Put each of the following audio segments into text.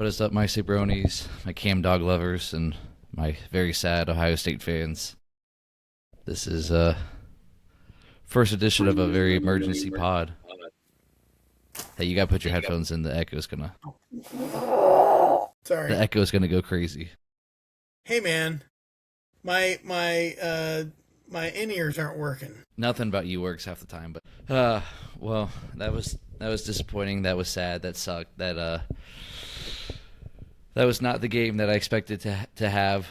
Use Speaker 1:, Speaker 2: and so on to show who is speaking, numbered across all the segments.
Speaker 1: What is up, my Sabronis, my Cam Dog lovers, and my very sad Ohio State fans? This is first edition of a very emergency pod. Hey, you gotta put your headphones in. The
Speaker 2: Sorry.
Speaker 1: echo's gonna go crazy.
Speaker 2: Hey man, my in ears aren't working.
Speaker 1: Nothing about you works half the time, but well, that was disappointing. That was sad. That sucked. That was not the game that I expected to have.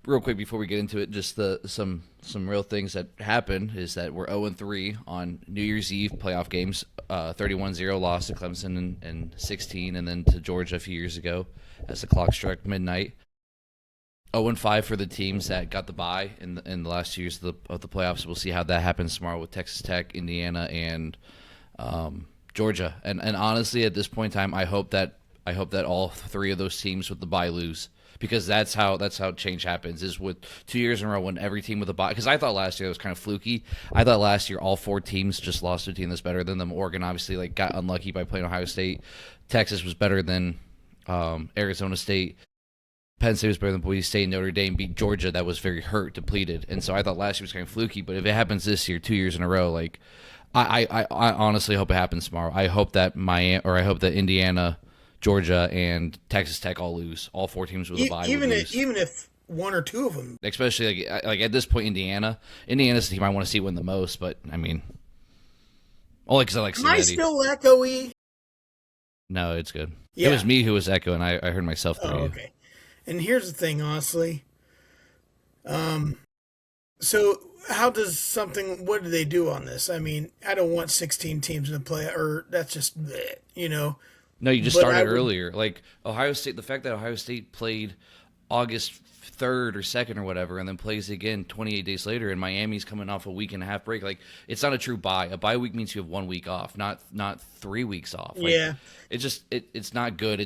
Speaker 1: Real quick before we get into it, just some real things that happened is that we're 0-3 on New Year's Eve playoff games. 31-0 loss to Clemson in 16, and then to Georgia a few years ago as the clock struck midnight. 0-5 for the teams that got the bye in the last 2 years of the playoffs. We'll see how that happens tomorrow with Texas Tech, Indiana, and Georgia. And honestly, at this point in time, I hope that all three of those teams with the bye lose, because that's how change happens, is with 2 years in a row when every team with a bye. Because I thought last year it was kind of fluky. I thought last year all four teams just lost to a team that's better than them. Oregon obviously got unlucky by playing Ohio State. Texas was better than Arizona State. Penn State was better than Boise State. Notre Dame beat Georgia, that was very hurt, depleted. And so I thought last year was kind of fluky. But if it happens this year, 2 years in a row, I honestly hope it happens tomorrow. I hope that Indiana, Georgia, and Texas Tech all lose. All four teams with a bye
Speaker 2: Even
Speaker 1: would
Speaker 2: if,
Speaker 1: lose.
Speaker 2: even if one or two of them.
Speaker 1: Especially like at this point, Indiana's the team I want to see win the most. But I mean, only because I like
Speaker 2: Am I
Speaker 1: Cincinnati.
Speaker 2: still echoey?
Speaker 1: No, it's good.
Speaker 2: Yeah.
Speaker 1: It was me who was echoing. I heard myself through
Speaker 2: Oh,
Speaker 1: you.
Speaker 2: okay. And here's the thing, honestly. So how does something? What do they do on this? I mean, I don't want 16 teams in the play, or that's just bleh,
Speaker 1: No, you just
Speaker 2: But I
Speaker 1: started
Speaker 2: would.
Speaker 1: earlier. Like Ohio State, the fact that Ohio State played August 3rd or 2nd or whatever, and then plays again 28 days later, and Miami's coming off a week and a half break. Like, it's not a true bye. A bye week means you have 1 week off, not 3 weeks off. Like,
Speaker 2: Yeah.
Speaker 1: it's not good.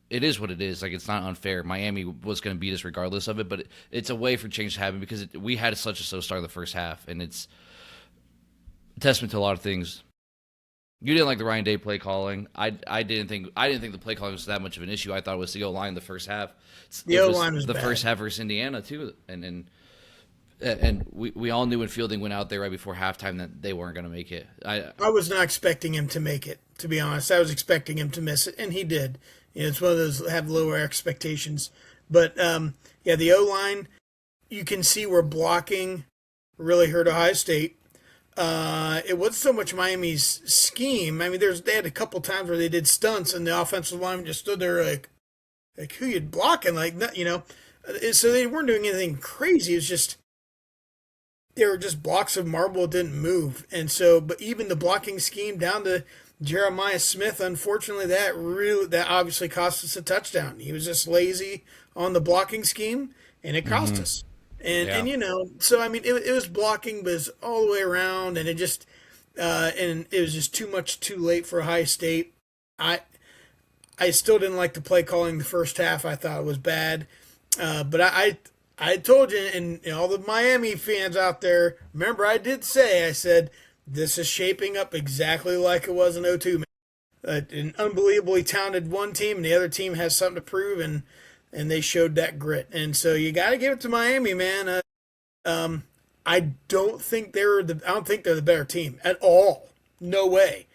Speaker 1: It is what it is. Like, it's not unfair. Miami was going to beat us regardless of it, but it's a way for change to happen, because we had such a slow start of the first half, and it's a testament to a lot of things. You didn't like the Ryan Day play calling. I didn't think the play calling was that much of an issue. I thought it was the O line the first half.
Speaker 2: The
Speaker 1: It was
Speaker 2: O-line was
Speaker 1: the
Speaker 2: bad.
Speaker 1: first half versus Indiana too, and we all knew when Fielding went out there right before halftime that they weren't going to make it.
Speaker 2: I was not expecting him to make it, to be honest. I was expecting him to miss it, and he did. It's one of those that have lower expectations. But, yeah, the O-line, you can see where blocking really hurt Ohio State. It wasn't so much Miami's scheme. I mean, they had a couple times where they did stunts, and the offensive lineman just stood there like who you blocking? So they weren't doing anything crazy. It was just, they were just blocks of marble that didn't move. And so, but even the blocking scheme down to Jeremiah Smith, unfortunately, that obviously cost us a touchdown. He was just lazy on the blocking scheme, and it cost us. And
Speaker 1: Yeah.
Speaker 2: so I mean, it was blocking, but it was all the way around, and it was just too much too late for Ohio State. I I still didn't like the play calling the first half. I thought it was bad. But I told you, and all the Miami fans out there, remember I did say, I said, this is shaping up exactly like it was in '02. An unbelievably talented one team, and the other team has something to prove, and they showed that grit. And so you got to give it to Miami, man. I don't think they're the better team at all. No way.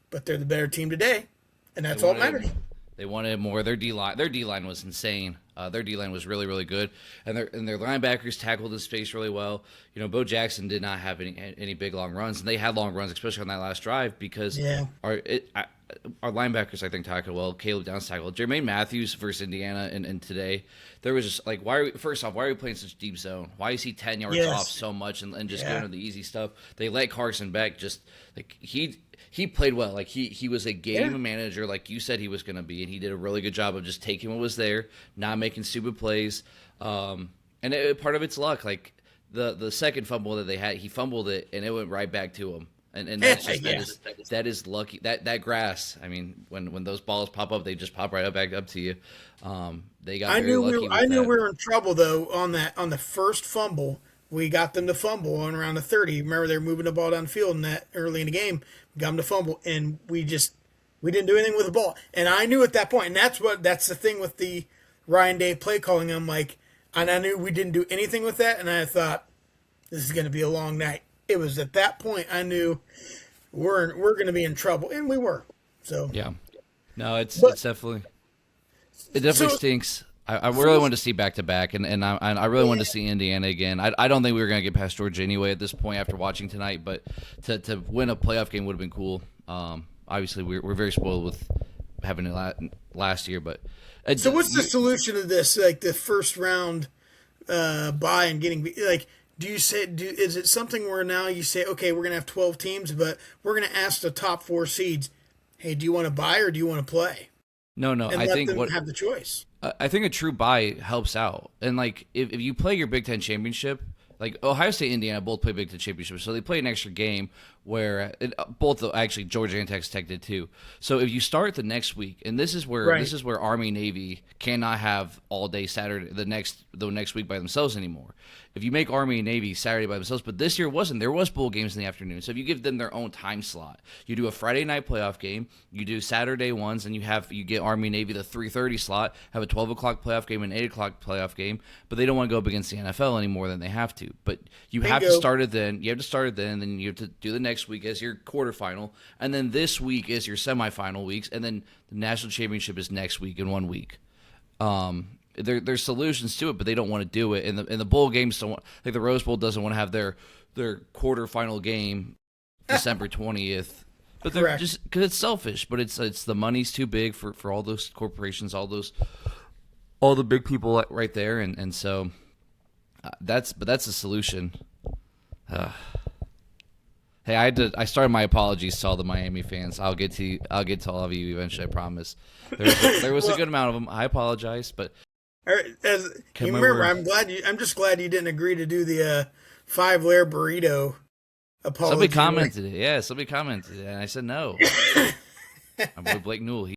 Speaker 2: But they're the better team today, and
Speaker 1: They
Speaker 2: that's all that
Speaker 1: wanted
Speaker 2: matters.
Speaker 1: they wanted more. Their D line was insane. Their D line was really, really good, and their linebackers tackled the space really well. Bo Jackson did not have any big long runs, and they had long runs, especially on that last drive, because
Speaker 2: Yeah.
Speaker 1: our linebackers, I think, tackled well. Caleb Downs tackled. Jermaine Matthews versus Indiana, and today there was just like, first off, why are we playing such deep zone? Why is he 10 yards
Speaker 2: Yes.
Speaker 1: off so much and just
Speaker 2: Yeah.
Speaker 1: going to the easy stuff? They let Carson Beck just like he played well. Like he was a game
Speaker 2: Yeah.
Speaker 1: manager, like you said he was going to be, and he did a really good job of just taking what was there, not making stupid plays. Part of it's luck. Like the second fumble that they had, he fumbled it and it went right back to him. And that's just
Speaker 2: Yeah.
Speaker 1: that is lucky. That grass. I mean, when those balls pop up, they just pop right up back up to you. They got
Speaker 2: I
Speaker 1: very
Speaker 2: knew
Speaker 1: lucky
Speaker 2: we
Speaker 1: with
Speaker 2: I knew
Speaker 1: that.
Speaker 2: we were in trouble though on the first fumble. We got them to fumble on around the 30. Remember they were moving the ball down the field in that early in the game. We got them to fumble, and we just We didn't do anything with the ball. And I knew at that point, and that's the thing with the Ryan Day play calling. I'm like, and I knew we didn't do anything with that, and I thought this is going to be a long night. It was at that point I knew we're going to be in trouble, and we were. So
Speaker 1: Yeah. No, it's
Speaker 2: but
Speaker 1: definitely it definitely
Speaker 2: so
Speaker 1: stinks. I really wanted to see back to back, and I really wanted to see Indiana again. I don't think we were going to get past Georgia anyway at this point after watching tonight, but to win a playoff game would have been cool. Obviously, we're very spoiled with having it last year, but
Speaker 2: so what's the solution to this? Like the first round bye and getting like. Do you say? Is it something where now you say, okay, we're gonna have 12 teams, but we're gonna ask the top four seeds, hey, do you want to buy or do you want to play?
Speaker 1: no,
Speaker 2: And
Speaker 1: I
Speaker 2: let
Speaker 1: think
Speaker 2: them have the choice.
Speaker 1: I think a true bye helps out. And like if you play your Big Ten championship, like Ohio State, Indiana both play Big Ten championship, so they play an extra game where both actually Georgia and Texas Tech did too. So if you start the next week, and this is where Army Navy cannot have all day Saturday the next week by themselves anymore. If you make Army and Navy Saturday by themselves, but this year wasn't. There was bowl games in the afternoon. So if you give them their own time slot, you do a Friday night playoff game, you do Saturday ones, and you get Army and Navy the 3:30 slot, have a 12 o'clock playoff game and 8 o'clock playoff game, but they don't want to go up against the NFL any more than they have to. But you have to start it then. You have to start it then, and then you have to do the next week as your quarterfinal, and then this week is your semifinal weeks, and then the national championship is next week in 1 week. There's solutions to it, but they don't want to do it. And the bowl games don't want, like the Rose Bowl doesn't want to have their quarterfinal game December 20th. But they're
Speaker 2: Correct.
Speaker 1: just because it's selfish. But it's the money's too big for all those corporations, all the big people right there, and so that's the solution. Hey, I started my apologies to all the Miami fans. I'll get to all of you eventually. I promise. There was a good amount of them. I apologize, but
Speaker 2: As you remember, I'm just glad you didn't agree to do the 5-layer burrito apology.
Speaker 1: Somebody commented it. Yeah, somebody commented it, and I said no. My boy Blake Newell.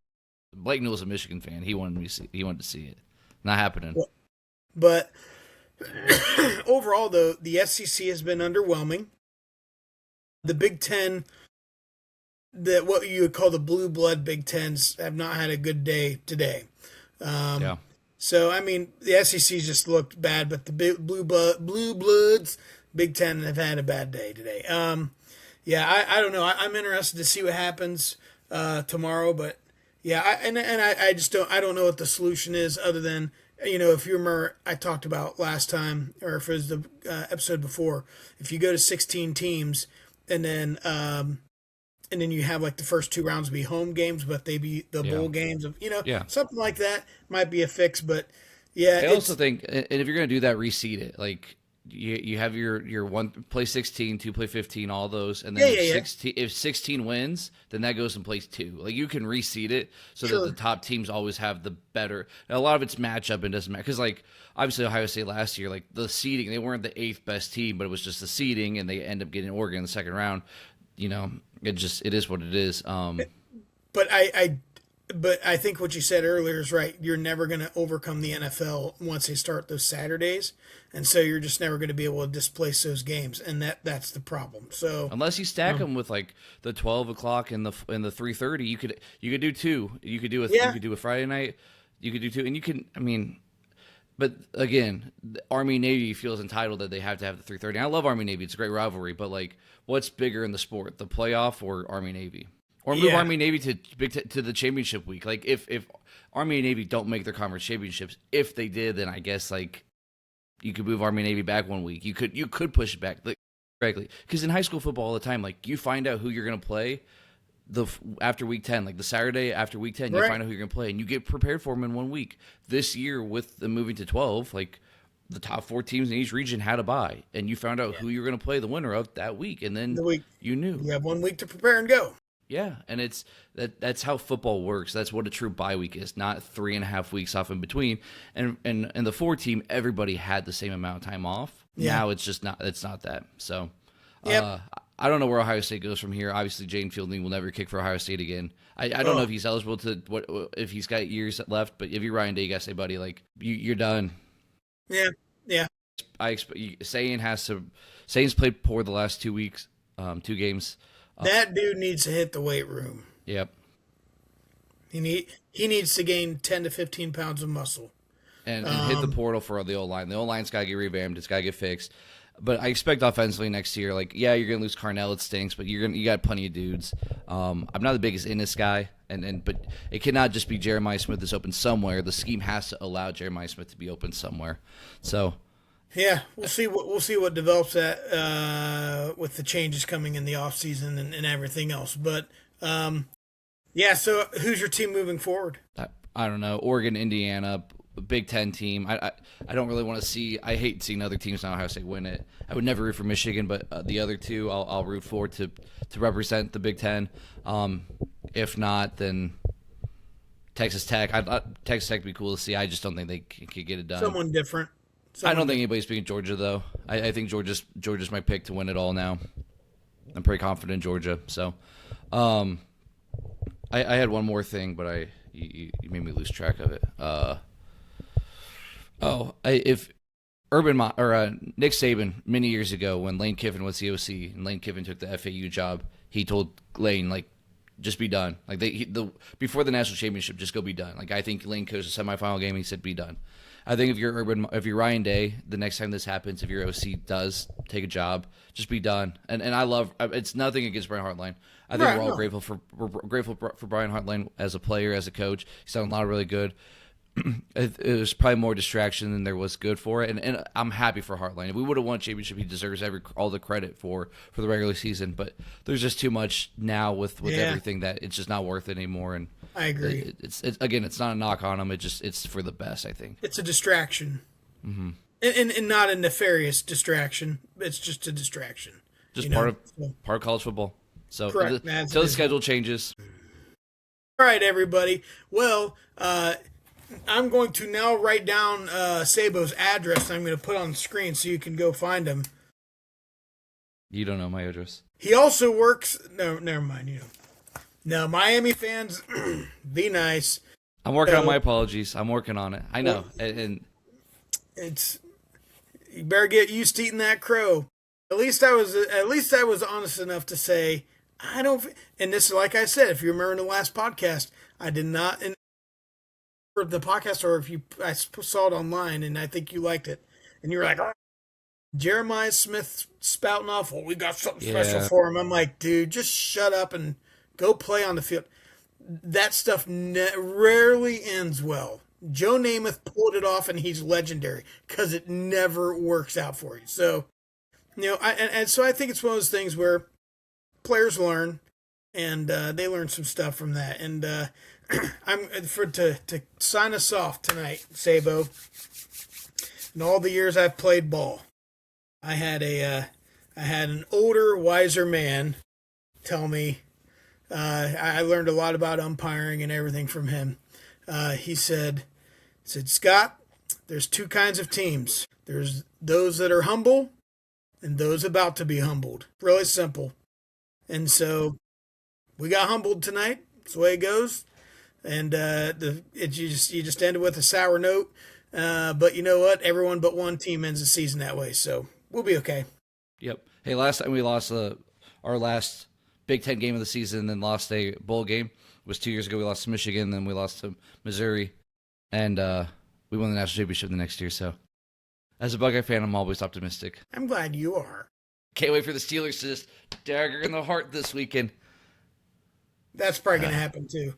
Speaker 1: Blake Newell's a Michigan fan. He wanted to see it. Not happening.
Speaker 2: But overall, though, the SEC has been underwhelming. The Big Ten, what you would call the blue blood Big Tens, have not had a good day today.
Speaker 1: Yeah.
Speaker 2: So I mean, the SEC just looked bad, but the blue bloods, Big Ten, have had a bad day today. Yeah, I don't know. I'm interested to see what happens tomorrow, but yeah, I just don't know what the solution is other than, if you remember, I talked about last time, or if it was the episode before, if you go to 16 teams and then you have like the first 2 rounds be home games, but they be the bowl games of something like that might be a fix. But yeah,
Speaker 1: I also think, and if you're going to do that, reseed it. Like you have your one play 16, 2 play 15, all those, and then if 16 wins, then that goes in place 2. Like you can reseed it so that the top teams always have the better. And a lot of it's matchup and doesn't matter because like obviously Ohio State last year, like the seeding, they weren't the 8th best team, but it was just the seeding, and they end up getting Oregon in the second round. It is what it is.
Speaker 2: But I think what you said earlier is right. You're never going to overcome the NFL once they start those Saturdays, and so you're just never going to be able to displace those games, and that's the problem. So
Speaker 1: unless you stack them with like the 12 o'clock and the 3:30, you could do 2. You could do a Friday night. You could do 2, and you can. I mean. But again, Army Navy feels entitled that they have to have the 3:30. I love Army Navy; it's a great rivalry. But like, what's bigger in the sport, the playoff or Army Navy, or move Army Navy to the championship week? Like, if Army and Navy don't make their conference championships, if they did, then I guess like you could move Army and Navy back 1 week. You could push it back, like, correctly, because in high school football all the time, like you find out who you're going to play after week 10, like the Saturday after week 10, you find out who you're going to play, and you get prepared for them in 1 week. This year, with the moving to 12, like the top 4 teams in each region had a bye, and you found out who you're going to play the winner of that week, and then you knew.
Speaker 2: You have 1 week to prepare and go.
Speaker 1: Yeah, and that's how football works. That's what a true bye week is, not 3.5 weeks off in between. And the 4 team, everybody had the same amount of time off. Yeah. Now it's just not. It's not that. So, I don't know where Ohio State goes from here. Obviously, Jane Fielding will never kick for Ohio State again. I don't know if he's eligible if he's got years left. But if you're Ryan Day, you gotta say, buddy, like you're done.
Speaker 2: Yeah.
Speaker 1: I expect Sain's played poor the last 2 weeks, 2 games.
Speaker 2: That dude needs to hit the weight room.
Speaker 1: Yep.
Speaker 2: He needs to gain 10 to 15 pounds of muscle.
Speaker 1: And hit the portal for the O-line. The O-line's got to get revamped. It's got to get fixed. But I expect offensively next year, like, yeah, you're going to lose Carnell. It stinks, but you got plenty of dudes. I'm not the biggest Innis guy, but it cannot just be Jeremiah Smith is open somewhere. The scheme has to allow Jeremiah Smith to be open somewhere. So,
Speaker 2: yeah, we'll see what develops with the changes coming in the offseason and everything else. But yeah, so who's your team moving forward?
Speaker 1: I don't know. Oregon, Indiana, Big Ten team. I don't really want to see. I hate seeing other teams now Ohio State win it. I would never root for Michigan, but the other two I'll root for to represent the Big Ten. If not, then Texas Tech. Texas Tech would be cool to see. I just don't think they could get it done.
Speaker 2: Someone different.
Speaker 1: I don't think anybody's beating Georgia though. I think Georgia's my pick to win it all now. I'm pretty confident in Georgia. So, I had one more thing, but you made me lose track of it. If Nick Saban many years ago when Lane Kiffin was the OC and Lane Kiffin took the FAU job, he told Lane like, just be done. Like before the national championship, just go be done. Like I think Lane coached a semifinal game. He said be done. I think if you're Ryan Day, the next time this happens, if your OC does take a job, just be done. And I love it's nothing against Brian Hartline. I think we're all grateful for Brian Hartline as a player, as a coach. He's done a lot of really good. It was probably more distraction than there was good for it, and I'm happy for Hartline. If we would have won a championship, he deserves all the credit for the regular season. But there's just too much now with everything that it's just not worth it anymore. And
Speaker 2: I agree.
Speaker 1: It's not a knock on him. It's for the best. I think
Speaker 2: it's a distraction, and not a nefarious distraction. It's just a distraction.
Speaker 1: Just part of college football. So until the schedule changes.
Speaker 2: All right, everybody. Well, I'm going to now write down Sabo's address. I'm going to put on the screen so you can go find him.
Speaker 1: You don't know my address.
Speaker 2: He also works. No, never mind. You know. No, Miami fans, be nice.
Speaker 1: I'm working on my apologies. I'm working on it. I know, and
Speaker 2: it's you better get used to eating that crow. At least I was honest enough to say I don't. And this, like I said, if you remember in the last podcast, I did not. For the podcast, or I saw it online, and I think you liked it, and you were like, oh, Jeremiah Smith spouting off, well, we got something special for him. I'm like, dude, just shut up and go play on the field. That stuff rarely ends well. Joe Namath pulled it off, and he's legendary because it never works out for you. So, so I think it's one of those things where players learn, and they learn some stuff from that, and I'm to sign us off tonight, Sabo. In all the years I've played ball, I had an older, wiser man tell me. I learned a lot about umpiring and everything from him. He said, Scott, there's two kinds of teams. There's those that are humble, and those about to be humbled. Really simple. And so we got humbled tonight. That's the way it goes. And you just ended with a sour note. But you know what? Everyone but one team ends the season that way, so we'll be okay.
Speaker 1: Yep. Hey, last time we lost our last Big Ten game of the season and then lost a bowl game was 2 years ago. We lost to Michigan, then we lost to Missouri, and we won the national championship the next year. So, as a Buckeye fan, I'm always optimistic.
Speaker 2: I'm glad you are.
Speaker 1: Can't wait for the Steelers to just dagger in the heart this weekend.
Speaker 2: That's probably going to happen, too.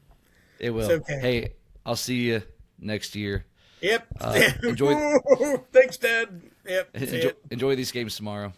Speaker 1: It will.
Speaker 2: It's okay.
Speaker 1: Hey, I'll see you next year.
Speaker 2: Yep.
Speaker 1: Enjoy.
Speaker 2: Thanks, Dad. Yep.
Speaker 1: Enjoy these games tomorrow.